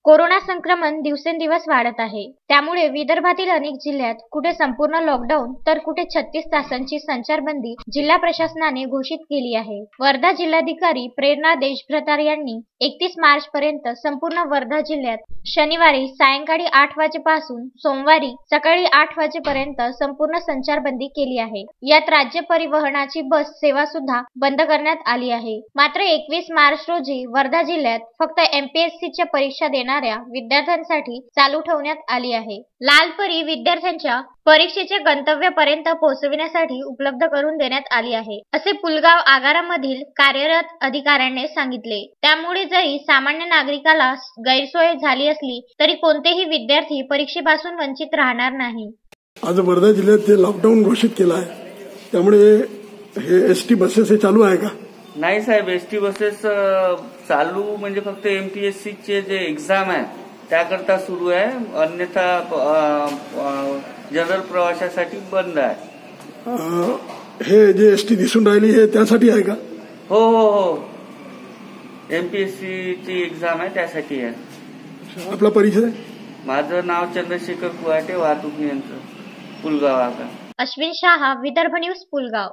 Corona संक्रमण दिवसेंदिवस वाढत आहे. त्यामुळे विदर्भातील अनेक जिल्ह्यात कुठे संपूर्ण लॉकडाऊन तर कुठे 36 तासांची संचारबंदी जिल्हा प्रशासनाने घोषित केली आहे. वर्धा जिल्हाधिकारी प्रेरणा देशभ्रतार यांनी 31 मार्च पर्यंत संपूर्ण वर्धा जिल्ह्यात शनिवारी सायंकाळी 8 वाजेपासून सोमवारी सकाळी 8 वाजेपर्यंत संपूर्ण संचारबंदी केली आहे. यात राज्य परिवहनाची बस सेवा सुद्धा बंद करण्यात आली आहे. मात्र 21 मार्च रोजी वर्धा जिल्ह्यात फक्त एमपीएससीच्या परीक्षा देणाऱ्या विद्यार्थ्यांसाठी चालू ठेवण्यात आली आहे. लालपरी विद्यार्थ्यांच्या परीक्षेच्या गंतव्यापर्यंत पोहोचविण्यासाठी उपलब्ध करून देण्यात आली आहे, असे पुलगाव आगारामधील कार्यरत अधिकाऱ्यांनी सांगितले. त्यामुळे जरी सामान्य नागरिकाला गैरसोय झाली असली तरी कोणतेही विद्यार्थी परीक्षेपासून वंचित राहणार नाही. आज वर्धा जिल्ह्यात लॉकडाऊन घोषित केला आहे, त्यामुळे हे एसटी बसेस चालू आहे का? नाही साहेब, एसटी बसेस चालू म्हणजे फक्त एमपीएससीचे जे एक्झाम आहे त्याकरता सुरू आहे, अन्यथा जनरल प्रवासासाठी बंद आहे. हे जे एसटी दिसून राहिली हे त्यासाठी आहे का? हो हो हो, एमपीएससीची एक्झाम आहे त्यासाठी आहे. आपला परिचय? माझं नाव चंद्रशेखर कुहाटे, वाहतूक नियंत्रक, पुलगाव आगार. अश्विन शाह, विदर्भ न्यूज, पुलगाव.